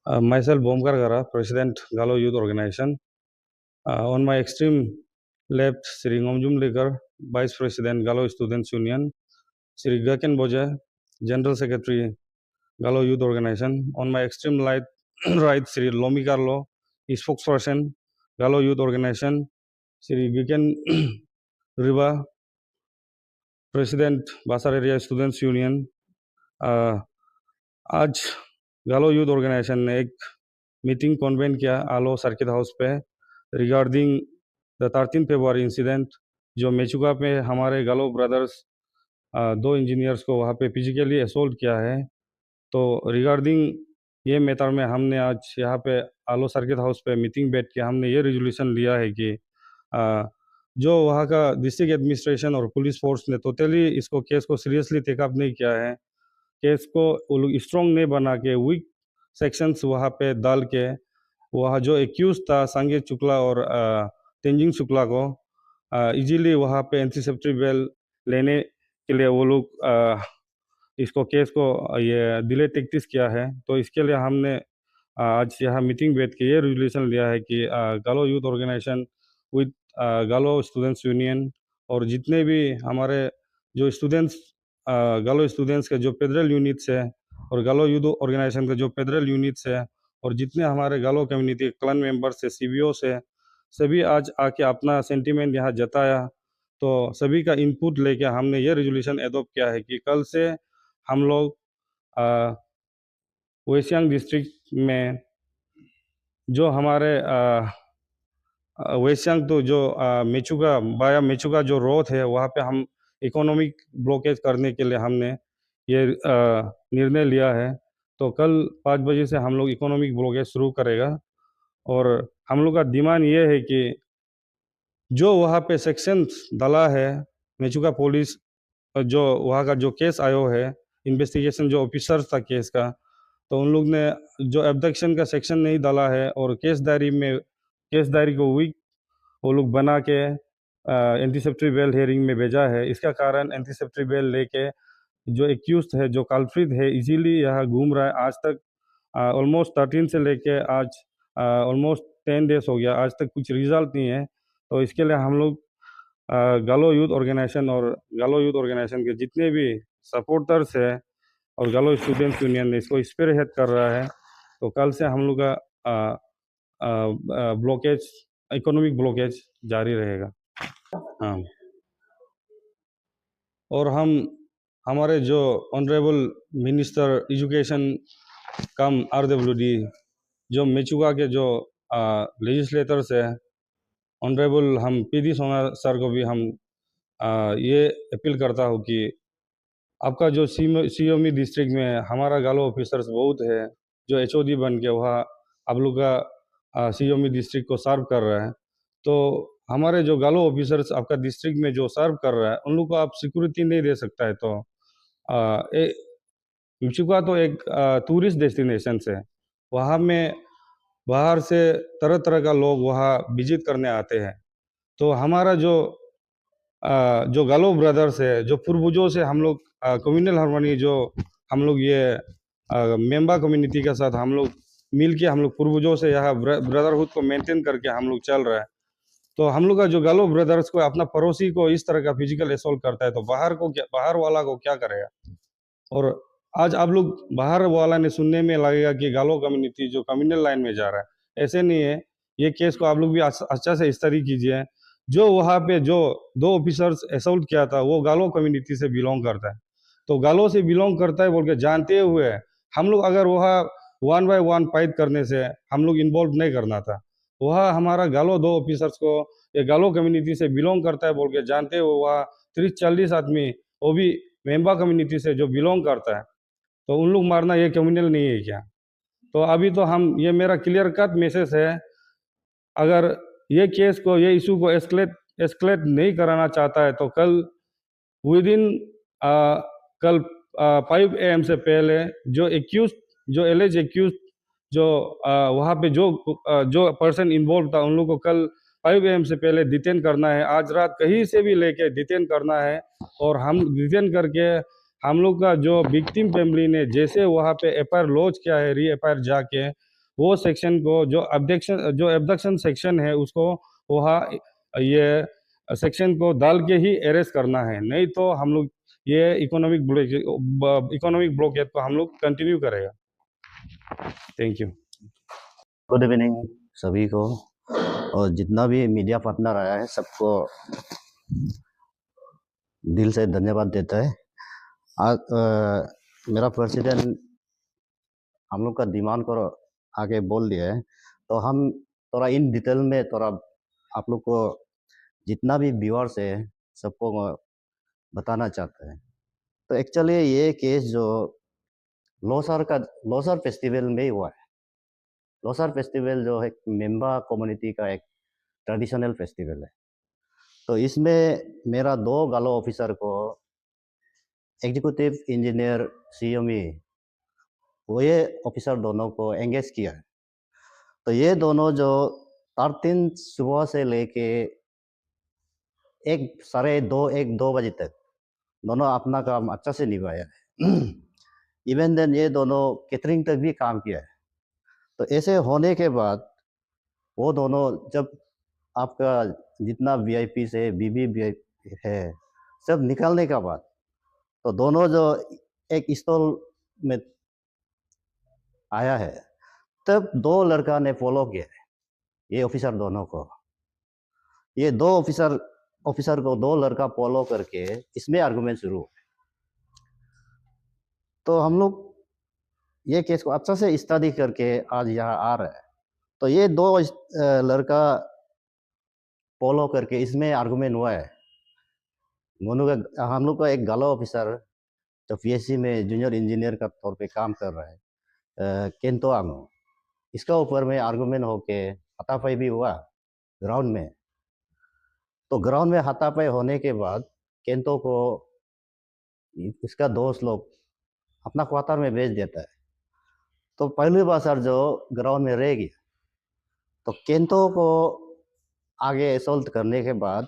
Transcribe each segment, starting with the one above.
Myself, Bomkar Gara, President Galo Youth Organization. On my extreme left, Sri Ngomjum Likar, Vice President Galo Students Union. Sri Gaken Boja, General Secretary Galo Youth Organization. On my extreme right, Sri Lomi Carlo, spokesperson Galo Youth Organization. Sri Gaken Riva, President Basar Area Students Union. आज गालो youth organisation ने एक meeting कन्वेन किया आलो circuit house पे regarding the 13 February incident जो मेचुका पे हमारे गालो ब्रदर्स दो इंजीनियर्स को वहाँ पे फिजिकली असोल्ट किया है। तो रिगार्डिंग ये मैटर में हमने आज यहाँ पे आलो सर्किट हाउस पे मीटिंग बैठ के हमने ये रेजोल्यूशन लिया है कि जो वहाँ का डिस्ट्रिक्ट एडमिनिस्ट्रेशन और पुलिस फोर्स ने टोटली इसको केस को सीरियसली टेकअप नहीं किया है। केस को वो लोग स्ट्रॉन्ग नहीं बना के वीक सेक्शंस वहाँ पे डाल के वहाँ जो एक्यूज था संगीत शुक्ला और तेंजिंग शुक्ला को इजीली वहाँ पे एंटीसेप्टरी बेल लेने के लिए वो लोग इसको केस को ये डिले टैक्टिस किया है। तो इसके लिए हमने आज यहाँ मीटिंग बैठ के ये रेजोल्यूशन लिया है कि गालो यूथ ऑर्गेनाइजेशन विद गालो स्टूडेंट्स यूनियन और जितने भी हमारे जो स्टूडेंट्स गालो स्टूडेंट्स के जो फेडरल यूनिट्स है और गालो यूथ ऑर्गेनाइजेशन के जो फेडरल यूनिट्स है और जितने हमारे गालो कम्युनिटी क्लन मेंबर्स है सीबीओ से सभी आज आके अपना सेंटीमेंट यहाँ जताया। तो सभी का इनपुट लेके हमने ये रेजोल्यूशन एडॉप्ट किया है कि कल से हम लोग वेस्ट सियांग डिस्ट्रिक्ट में जो हमारे वेस्ट सियांग तो जो मेचुका बाया मेचुका जो रोड है वहाँ पे हम इकोनॉमिक ब्लॉकेज करने के लिए हमने ये निर्णय लिया है। तो कल 5 बजे से हम लोग इकोनॉमिक ब्लॉकेज शुरू करेगा और हम लोग का डिमांड ये है कि जो वहाँ पे सेक्शंस डाला है मेचुका पुलिस जो वहाँ का जो केस आयो है इन्वेस्टिगेशन जो ऑफिसर्स था केस का तो उन लोग ने जो एब्डक्शन का सेक्शन नहीं डाला है और केस डायरी को वीक वो लोग बना के एंटीसेप्टरी बेल हेयरिंग में भेजा है। इसका कारण एंटीसेप्टरी बेल लेके जो एक्यूज है जो कल्प्रिट है इजीली यहाँ घूम रहा है। आज तक ऑलमोस्ट 13 से लेके आज ऑलमोस्ट 10 डेज हो गया, आज तक कुछ रिजल्ट नहीं है। तो इसके लिए हम लोग गालो यूथ ऑर्गेनाइजेशन और गालो यूथ ऑर्गेनाइजेशन के जितने भी सपोर्टर्स है और गालो स्टूडेंट्स यूनियन ने इसको स्पीयरहेड कर रहा है। तो कल से हम लोग का ब्लॉकेज इकोनॉमिक ब्लॉकेज जारी रहेगा। हाँ, और हम हमारे जो ऑनरेबल मिनिस्टर एजुकेशन कम RWD जो मेचुका के जो लेजिस्लेटर्स है ऑनरेबल हम PD सोना सर को भी हम ये अपील करता हूँ कि आपका जो COMI डिस्ट्रिक्ट में हमारा गालो ऑफिसर्स बहुत है जो HOD बन के वहाँ आप लोग का COMI डिस्ट्रिक्ट को सर्व कर रहा है। तो हमारे जो गालो ऑफिसर्स आपका डिस्ट्रिक्ट में जो सर्व कर रहा है उन लोग को आप सिक्योरिटी नहीं दे सकता है। तो मेचुका तो एक टूरिस्ट डेस्टिनेशन है, वहाँ में बाहर से तरह तरह का लोग वहाँ विजिट करने आते हैं। तो हमारा जो गालो ब्रदर्स है जो पूर्वजों से हम लोग कम्युनल हार्मनी जो हम लोग ये मेंबा कम्युनिटी के साथ हम लोग मिल के हम लोग पूर्वजों से यहाँ ब्रदरहुड को मेंटेन करके हम लोग चल रहा है। तो हम लोग का जो गालो ब्रदर्स को अपना पड़ोसी को इस तरह का फिजिकल असॉल्ट करता है तो बाहर वाला को क्या करेगा। और आज आप लोग बाहर वाला ने सुनने में लगेगा कि गालो कम्युनिटी जो कम्युनल लाइन में जा रहा है, ऐसे नहीं है। ये केस को आप लोग भी अच्छा से स्टडी कीजिए। जो वहाँ पे जो 2 ऑफिसर्स असॉल्ट किया था वो गालो कम्युनिटी से बिलोंग करता है। तो गालो से बिलोंग करता है बोल के जानते हुए हम लोग अगर वहाँ 1 बाय 1 फाइट करने से हम लोग इन्वॉल्व नहीं करना था। वहाँ हमारा गालो 2 ऑफिसर्स को ये गालो कम्युनिटी से बिलोंग करता है बोल के जानते हुए वहाँ 30-40 आदमी वो भी मेंबा कम्युनिटी से जो बिलोंग करता है तो उन लोग मारना ये कम्युनल नहीं है क्या। तो अभी तो हम ये मेरा क्लियर कट मैसेज है, अगर ये केस को ये इशू को एस्केलेट नहीं कराना चाहता है तो कल विद इन कल 5 AM से पहले जो एलेज एक्यूज जो वहाँ पे जो पर्सन इन्वॉल्व था उन लोग को कल 5 AM से पहले डिटेन करना है। आज रात कहीं से भी लेके डिटेन करना है और हम डिटेन करके हम लोग का जो विक्टिम फैमिली ने जैसे वहाँ पे FIR लॉन्च किया है री FIR जाके वो सेक्शन को जो एब्डक्शन सेक्शन है उसको वहाँ ये सेक्शन को डाल के ही अरेस्ट करना है, नहीं तो हम लोग ये इकोनॉमिक ब्लॉकेज को हम लोग कंटिन्यू करेगा। Thank you. गुड इवनिंग सभी को, और जितना भी मीडिया पार्टनर आया है सबको दिल से धन्यवाद देता है। आज मेरा प्रेसिडेंट हम लोग का डिमांड को आगे बोल दिया है, तो हम थोड़ा इन डिटेल में थोड़ा आप लोग को जितना भी व्यूअर्स है सबको बताना चाहते हैं। तो एक्चुअली ये केस जो लोसर फेस्टिवल में ही हुआ है। लोसर फेस्टिवल जो है मेंबा कम्युनिटी का एक ट्रेडिशनल फेस्टिवल है। तो इसमें मेरा 2 गालो ऑफिसर को एग्जीक्यूटिव इंजीनियर सीएमई वो ये ऑफिसर दोनों को एंगेज किया है। तो ये दोनों जो 3 सुबह से लेके 1 बजे तक दोनों अपना काम अच्छा से निभाया है। इवन देन ये दोनों कैटरिंग तक भी काम किया है। तो ऐसे होने के बाद वो दोनों जब आपका जितना वीआईपी से बीबी है सब निकलने का बाद, तो दोनों जो एक स्टॉल में आया है तब 2 लड़का ने फॉलो किया है ये ऑफिसर दोनों को। ये 2 ऑफिसर को 2 लड़का फॉलो करके इसमें आर्गुमेंट शुरू हुआ। तो हम लोग ये केस को अच्छा से स्टडी करके आज यहाँ आ रहे हैं। तो ये 2 लड़का फॉलो करके इसमें आर्गुमेंट हुआ है। हम लोग का एक गालो ऑफिसर जो पीएससी में जूनियर इंजीनियर का तौर पे काम कर रहा है केंतो आंगो, इसका ऊपर में आर्गुमेंट होके हाथापाई भी हुआ ग्राउंड में। तो ग्राउंड में हाथापाई होने के बाद केंतो को इसका दोस्त लोग अपना क्वार्टर में भेज देता है। तो पहली बार सर जो ग्राउंड में रह गया, तो केंतो को आगे असोल्ट करने के बाद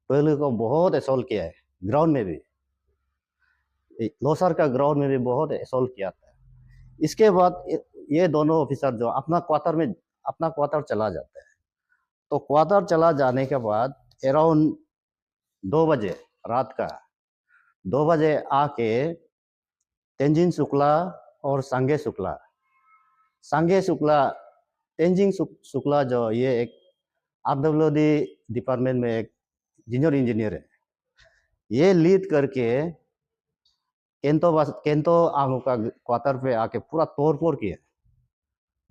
पहले को बहुत असोल्ट किया है ग्राउंड में भी, लोसर का ग्राउंड में भी बहुत असोल्ट किया था। इसके बाद ये दोनों ऑफिसर जो अपना क्वार्टर चला जाता है। तो क्वार्टर चला जाने के बाद अराउंड 2 बजे रात का 2 बजे आके तेंजिन शुक्ला और सांगे शुक्ला तेंजिन शुक्ला जो ये एक आरडब्ल्यूडी डिपार्टमेंट में एक जूनियर इंजीनियर है, ये लीड करके केंतो आंगो का क्वार्टर पे आके पूरा तोड़-फोड़ किया।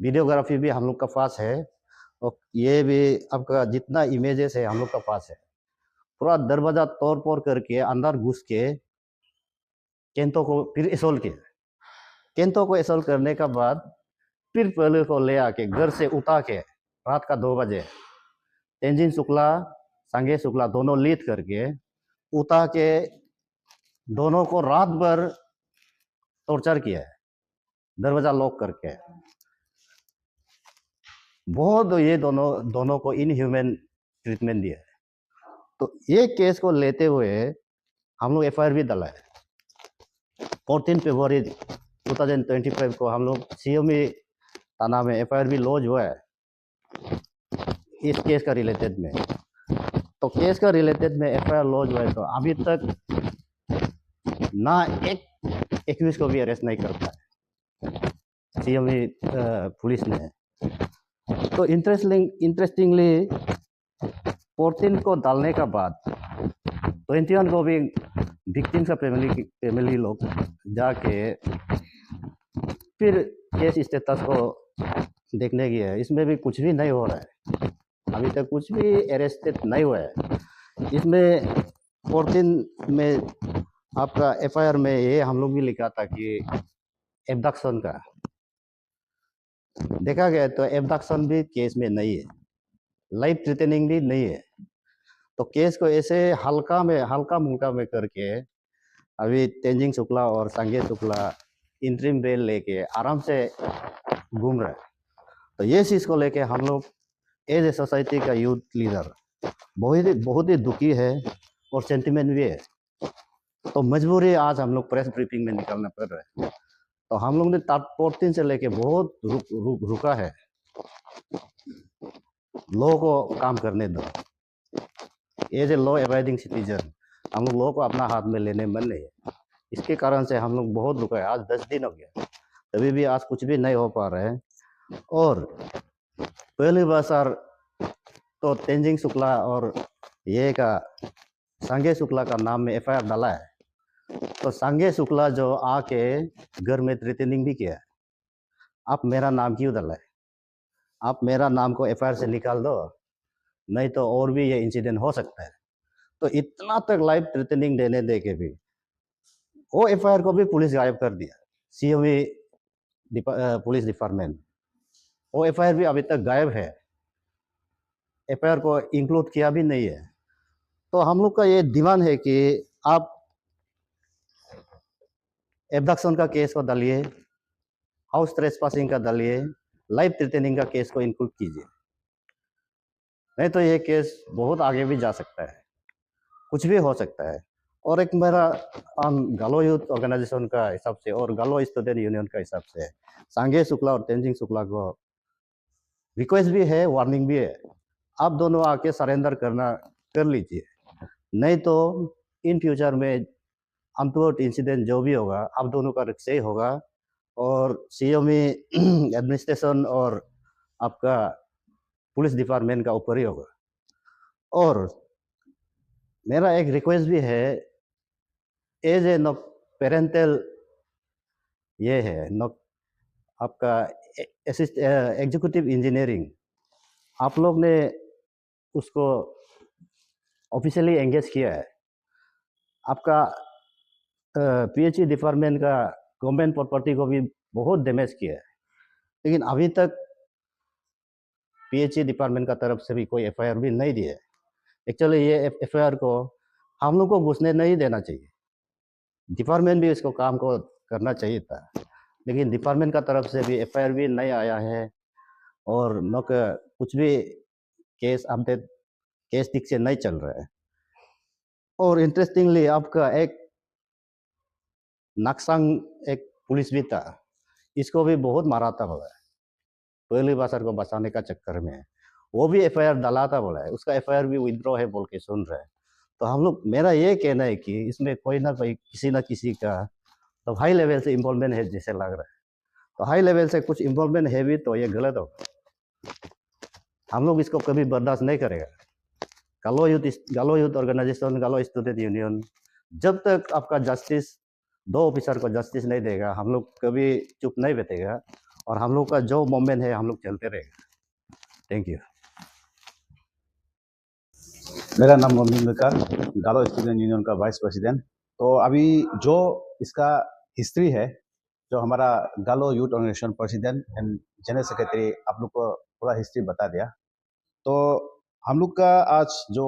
वीडियोग्राफी भी हम लोग का पास है और ये भी आपका जितना इमेजेस है हम लोग का पास है। पूरा दरवाजा तोड़-फोड़ करके अंदर घुस के केंतो को फिर असॉल्ट किया। केंतो को असॉल्ट करने के बाद फिर पहले को ले आके घर से उठा के रात का 2 बजे तेंजिन शुक्ला सांगे शुक्ला दोनों लीड करके उठा के दोनों को रात भर टॉर्चर किया है, दरवाजा लॉक करके। बहुत ये दोनों को इनह्यूमन ट्रीटमेंट दिया है। तो ये केस को लेते हुए हम लोग एफआईआर भी डाला है। 14 फरवरी 2025 को हम लोग सीएमई थाना में एफआईआर भी लॉन्च हुआ है इस केस का रिलेटेड में। तो केस का रिलेटेड में एफआईआर लॉन्च हुआ है, तो अभी तक ना एक एक्यूज को भी अरेस्ट नहीं करता है सीएमई पुलिस ने। तो इंटरेस्टिंगली 14 को डालने का बाद 21 को भी विक्टिम का फैमिली लोग जाके फिर केस स्टेटस को देखने गया है। इसमें भी कुछ भी नहीं हो रहा है, अभी तक कुछ भी अरेस्टेड नहीं हुआ है। इसमें 14 में आपका एफआईआर में ये हम लोग भी लिखा था कि एब्डक्शन का देखा गया, तो एब्डक्शन भी केस में नहीं है, लाइफ थ्रेटनिंग भी नहीं है। तो केस को ऐसे हल्का मुल्का में करके अभी तेंजिन शुक्ला और सांगे शुक्ला इंटरिम बेल लेके आराम से घूम रहा है। तो ये चीज़ को लेके हम लोग एज ए सोसाइटी का यूथ लीडर बहुत ही दुखी है और सेंटिमेंट भी है। तो मजबूरी आज हम लोग प्रेस ब्रीफिंग में निकलना पड़ रहा है। तो हम लोग ने टॉप 14 से लेके बहुत रुका है, लॉ को काम करने दो। As a law abiding citizen हम लोग लॉ को अपना हाथ में लेने मन नहीं है। इसके कारण से हम लोग बहुत रुका है। आज 10 दिन हो गया, तभी भी आज कुछ भी नहीं हो पा रहा है। और पहली बार सर तो तेंजिंग शुक्ला और ये का संजय शुक्ला का नाम में एफआईआर डाला है। तो संजय शुक्ला जो आके घर में थ्रेटनिंग भी किया है, आप मेरा नाम क्यों डाला है? आप मेरा नाम को एफआईआर से निकाल दो, नहीं तो और भी ये इंसिडेंट हो सकता है। तो इतना तक लाइव थ्रेटनिंग देने दे के भी वो एफआईआर को भी पुलिस गायब कर दिया। सीओवी पुलिस डिपार्टमेंट, वो एफआईआर भी अभी तक गायब है, एफआईआर को इंक्लूड किया भी नहीं है। तो हम लोग का ये डिमांड है कि आप एब्डक्शन का केस को डालिए, हाउस ट्रेसपासिंग का डालिए, लाइव थ्रेटनिंग का केस को इंक्लूड कीजिए, नहीं तो ये केस बहुत आगे भी जा सकता है, कुछ भी हो सकता है। और एक मेरा गालो यूथ ऑर्गेनाइजेशन का हिसाब से और गालो स्टूडेंट यूनियन का हिसाब से संजय शुक्ला और तेंजिंग शुक्ला को रिक्वेस्ट भी है, वार्निंग भी है, आप दोनों आके सरेंडर कर लीजिए, नहीं तो इन फ्यूचर में अनटूवर्ड इंसिडेंट जो भी होगा आप दोनों का रिस्क ही होगा और सीओमी एडमिनिस्ट्रेशन और आपका पुलिस डिपार्टमेंट का ऊपर ही होगा। और मेरा एक रिक्वेस्ट भी है, एज ए नो पेरेंटल ये है नो आपका एग्जीक्यूटिव इंजीनियरिंग, आप लोग ने उसको ऑफिशियली एंगेज किया है। आपका पीएचई डिपार्टमेंट का गवर्नमेंट प्रॉपर्टी को भी बहुत डैमेज किया है, लेकिन अभी तक पीएचई डिपार्टमेंट का तरफ से भी कोई एफआईआर भी नहीं दिया है। एक्चुअली ये एफआईआर को हम लोग को घुसने नहीं देना चाहिए, डिपार्टमेंट भी इसको काम को करना चाहिए था, लेकिन डिपार्टमेंट का तरफ से भी एफआईआर भी नहीं आया है और न कुछ भी केस अपडेट केस ठीक से नहीं चल रहा है। और इंटरेस्टिंगली आपका एक नक्संग एक पुलिस भी था, इसको भी बहुत मारा था बोला है, पहली बार को बचाने का चक्कर में वो भी एफआईआर डाला था बोला है, उसका एफआईआर भी विड्रॉ है बोल के सुन रहे हैं। तो हम लोग, मेरा ये कहना है कि इसमें कोई ना कोई किसी ना किसी का तो हाई लेवल से इन्वॉल्वमेंट है जैसे लग रहा है। तो हाई लेवल से कुछ इन्वॉल्वमेंट है भी तो ये गलत होगा, हम लोग इसको कभी बर्दाश्त नहीं करेगा। गालो यूथ ऑर्गेनाइजेशन, गालो स्टूडेंट यूनियन, जब तक आपका जस्टिस, दो ऑफिसर को जस्टिस नहीं देगा हम लोग कभी चुप नहीं बैठेगा और हम लोग का जो मूवमेंट है हम लोग चलते रहेगा। Thank you. मेरा नाम मोमिन मिकार, गालो स्टूडेंट यूनियन का वाइस प्रेसिडेंट। तो अभी जो इसका हिस्ट्री है, जो हमारा Galo youth organisation president and general secretary आप लोग को पूरा हिस्ट्री बता दिया। तो हम लोग का आज जो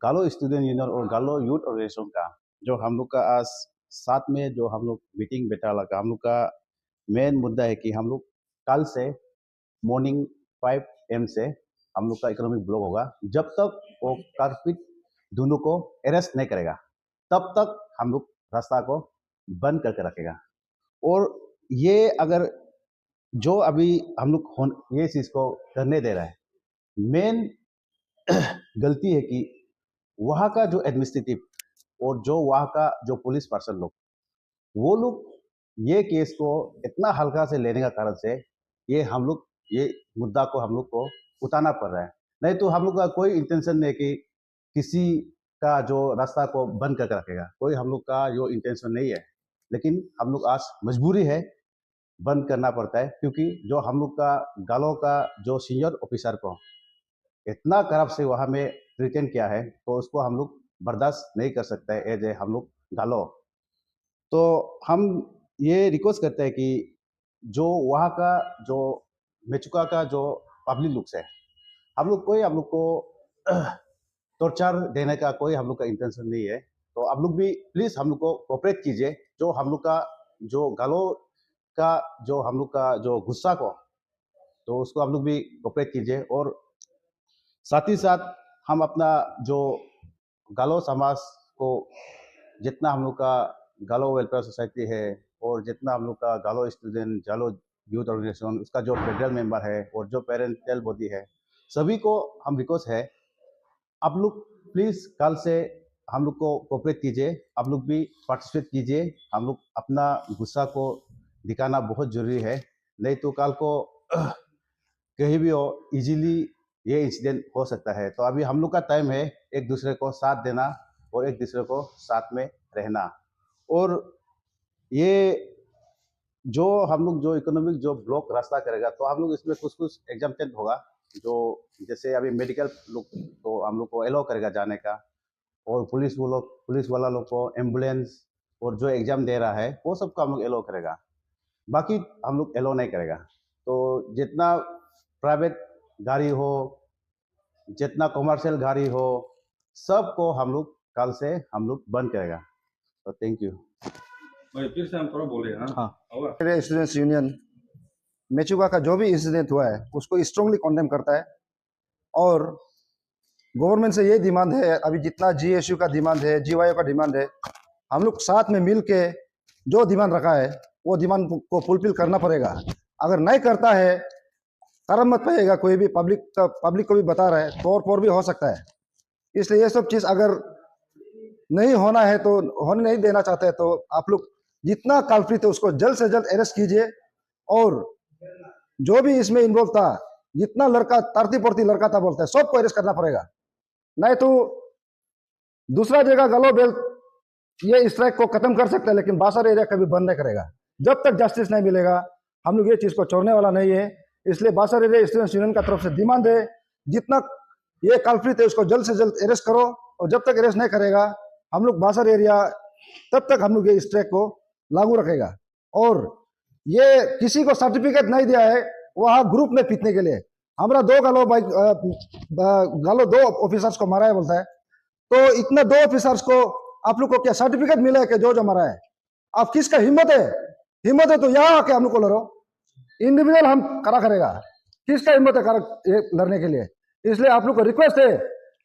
गालो स्टूडेंट यूनियन और गालो यूथ ऑर्गेनाइजेशन का जो हम लोग का आज साथ में जो हम लोग मीटिंग बैठा लगा, हम लोग का मेन मुद्दा है कि हम लोग कल से मॉर्निंग 5 AM से हम लोग का इकोनॉमिक ब्लॉक होगा। जब तक वो कारपिट दोनों को अरेस्ट नहीं करेगा तब तक हम लोग रास्ता को बंद करके रखेगा। और ये अगर जो अभी हम लोग ये चीज़ को करने दे रहा है, मेन गलती है कि वहाँ का जो एडमिनिस्ट्रेटिव और जो वहाँ का जो पुलिस पर्सन लोग, वो लोग ये केस को इतना हल्का से लेने का कारण से ये हम लोग ये मुद्दा को हम लोग को उठाना पड़ रहा है। नहीं तो हम लोग का कोई इंटेंशन नहीं कि किसी का जो रास्ता को बंद करके रखेगा, कोई हम लोग का जो इंटेंशन नहीं है, लेकिन हम लोग आज मजबूरी है बंद करना पड़ता है, क्योंकि जो हम लोग का गालों का जो सीनियर ऑफिसर को इतना खराब से वहाँ में रिटेन किया है, तो उसको हम लोग बर्दाश्त नहीं कर सकते है एज ए हम लोग गालो। तो हम ये रिक्वेस्ट करते हैं कि जो वहाँ का जो मेचुका का जो पब्लिक लुक्स है, हम लोग को टॉर्चर देने का कोई हम लोग का इंटेंशन नहीं है। तो आप लोग भी प्लीज़ हम लोग को कोऑपरेट कीजिए, जो हम लोग का जो गालो का जो हम लोग का जो गुस्सा को, तो उसको आप लोग भी कोऑपरेट कीजिए। और साथ ही साथ हम अपना जो गालो समाज को, जितना हम लोग का गालो वेलफेयर सोसाइटी है, और जितना हम लोग का गालो स्टूडेंट गालो यूथ ऑर्गेनाइजेशन उसका जो फेडरल मेंबर है और जो पेरेंटल बॉडी है, सभी को हम रिक्वेस्ट है, आप लोग प्लीज़ कल से हम लोग को कोऑपरेट कीजिए, आप लोग भी पार्टिसिपेट कीजिए। हम लोग अपना गुस्सा को दिखाना बहुत ज़रूरी है, नहीं तो कल को कहीं भी हो इजीली ये इंसिडेंट हो सकता है। तो अभी हम लोग का टाइम है एक दूसरे को साथ देना और एक दूसरे को साथ में रहना। और ये जो हम लोग जो इकोनॉमिक जो ब्लॉक रास्ता करेगा, तो हम लोग इसमें कुछ कुछ एग्जाम्पन होगा, जो जैसे अभी मेडिकल लोग तो हम लोग को एलाउ करेगा जाने का, और पुलिस वाला लोग को एम्बुलेंस और जो एग्जाम दे रहा है वो सब को हम लोग एलाउ करेगा, बाकी हम लोग एलाउ नहीं करेगा। तो जितना प्राइवेट गाड़ी हो, जितना कमर्शियल गाड़ी हो, सबको हम लोग कल से हम लोग बंद करेगा। तो थैंक यू। भाई फिर से हम थोड़ा बोले। हाँ होगा। मेरे स्टूडेंट्स यूनियन मेचुका का जो भी इंसिडेंट हुआ है उसको स्ट्रांगली कॉन्डेम करता है, और गवर्नमेंट से ये डिमांड है, अभी जितना जीएसयू का डिमांड है, जीवाईओ का डिमांड है, हम लोग साथ में मिल के जो डिमांड रखा है वो डिमांड को फुलफिल करना पड़ेगा। अगर नहीं करता है, कर्म मत पाएगा, कोई भी पब्लिक को भी बता रहा है, तौर पर भी हो सकता है। इसलिए ये सब चीज़ अगर नहीं होना है, तो होने नहीं देना चाहते हैं, तो आप लोग जितना कल्प्रिट है उसको जल्द से जल्द अरेस्ट कीजिए, और जो भी इसमें इन्वॉल्व था, जितना लड़का तरती पड़ती लड़का था बोलता है, सबको अरेस्ट करना पड़ेगा। नहीं तो दूसरा जगह गलो बेल्ट ये स्ट्राइक को खत्म कर सकता है, लेकिन बासर एरिया कभी बंद नहीं करेगा। जब तक जस्टिस नहीं मिलेगा हम लोग ये चीज को छोड़ने वाला नहीं है। इसलिए बासर एरिया स्टूडेंट्स यूनियन का तरफ से डिमांड है, जितना ये कल्प्रिट है उसको जल्द से जल्द अरेस्ट करो, और जब तक अरेस्ट नहीं करेगा हम लोग बासर एरिया तब तक हम लोग ये स्ट्राइक को लागू रखेगा। और ये किसी को सर्टिफिकेट नहीं दिया है वहां ग्रुप में पीटने के लिए, हमारा दो ऑफिसर्स को मारा है बोलता है, तो इतना दो ऑफिसर्स को आप लोग को क्या सर्टिफिकेट मिला है कि जो मारा है? आप किसका हिम्मत है तो यहाँ आके हम लोग को लड़ो, इंडिविजुअल हम करा करेगा, किसका हिम्मत है लड़ने के लिए? इसलिए आप लोग को रिक्वेस्ट है,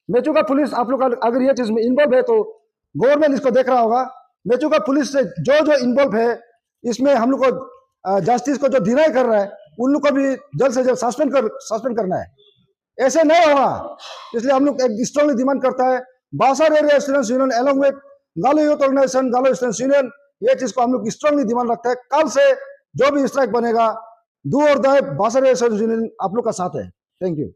मेचुका पुलिस आप लोग अगर ये चीज में इन्वॉल्व है तो गवर्नमेंट इसको देख रहा होगा। मेचुका पुलिस से जो इन्वॉल्व है इसमें हम लोग को जस्टिस को जो डिनाई कर रहा है उन लोग को भी जल्द से जल्द सस्पेंड करना है, ऐसे नहीं होगा। इसलिए हम लोग एक स्ट्रांगली डिमांड करता है, Basar area students union along with Galo youth organisation, Galo students union, ये चीज को हम लोग स्ट्रांगली डिमांड रखते हैं। कल से जो भी स्ट्राइक बनेगा, डू और डाई, बासर एरिया स्टूडेंट्स यूनियन आप लोग का साथ है। Thank you.